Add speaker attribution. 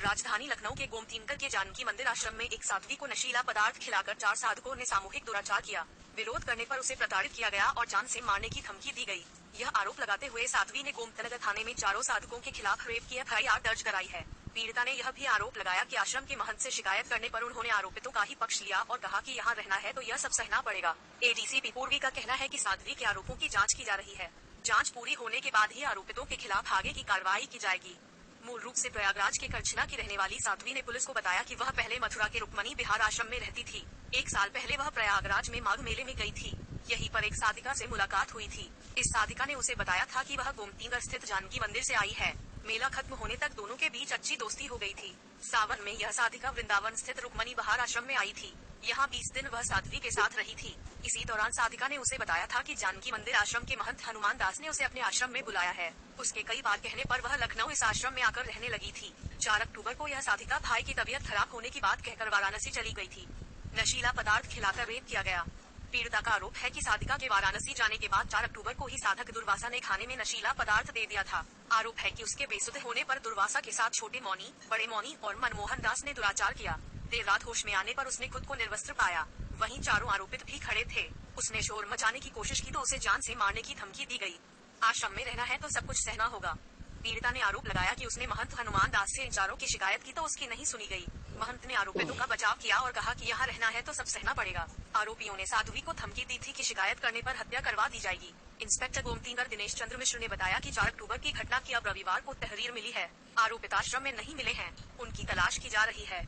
Speaker 1: राजधानी लखनऊ के गोमतीनगर के जानकी मंदिर आश्रम में एक साध्वी को नशीला पदार्थ खिलाकर 4 साधकों ने सामूहिक दुराचार किया। विरोध करने पर उसे प्रताड़ित किया गया और जान से मारने की धमकी दी गई। यह आरोप लगाते हुए साध्वी ने गोमतीनगर थाने में चारों साधकों के खिलाफ रेप की FIR दर्ज कराई है। पीड़िता ने यह भी आरोप लगाया कि आश्रम के महंत से शिकायत करने पर उन्होंने आरोपितों का ही पक्ष लिया और कहा कि यहाँ रहना है तो यह सब सहना पड़ेगा। ADCP पूर्वी का कहना है कि साध्वी के आरोपों की जाँच की जा रही है। जाँच पूरी होने के बाद ही आरोपितों के खिलाफ आगे की कार्रवाई की जाएगी। मूल रूप से प्रयागराज के करछना की रहने वाली साध्वी ने पुलिस को बताया कि वह पहले मथुरा के रुक्मणी बिहार आश्रम में रहती थी। 1 साल पहले वह प्रयागराज में माघ मेले में गई थी। यहीं पर एक साधिका से मुलाकात हुई थी। इस साधिका ने उसे बताया था कि वह गोमतीनगर स्थित जानकी मंदिर से आई है। मेला खत्म होने तक दोनों के बीच अच्छी दोस्ती हो गई थी। सावन में यह साधिका वृंदावन स्थित रुक्मणी बिहार आश्रम में आई थी। यहाँ 20 दिन वह साध्वी के साथ रही थी। इसी दौरान साधिका ने उसे बताया था कि जानकी मंदिर आश्रम के महंत हनुमान दास ने उसे अपने आश्रम में बुलाया है। उसके कई बार कहने पर वह लखनऊ इस आश्रम में आकर रहने लगी थी। 4 अक्टूबर को यह साधिका भाई की तबीयत खराब होने की बात कहकर वाराणसी चली गई थी। नशीला पदार्थ खिलाकर रेप किया गया। पीड़िता का आरोप है कि साधिका के वाराणसी जाने के बाद 4 अक्टूबर को ही साधक दुर्वासा ने खाने में नशीला पदार्थ दे दिया था। आरोप है कि उसके बेसुध होने पर दुर्वासा के साथ छोटे मौनी, बड़े मौनी और मनमोहन दास ने दुराचार किया। देर रात होश में आने पर उसने खुद को निर्वस्त्र पाया। वहीं चारों आरोपित भी खड़े थे। उसने शोर मचाने की कोशिश की तो उसे जान से मारने की धमकी दी गई। आश्रम में रहना है तो सब कुछ सहना होगा। पीड़िता ने आरोप लगाया कि उसने महंत हनुमान दास से इन चारों की शिकायत की तो उसकी नहीं सुनी गई। महंत ने आरोपितों का बचाव किया और कहा कि यहाँ रहना है तो सब सहना पड़ेगा। आरोपियों ने साध्वी को धमकी दी थी कि शिकायत करने पर हत्या करवा दी जाएगी। इंस्पेक्टर गोमतीनगर दिनेश चंद्र मिश्र ने बताया कि 4 अक्टूबर की घटना की अब रविवार को तहरीर मिली है। आरोपित आश्रम में नहीं मिले हैं। उनकी तलाश की जा रही है।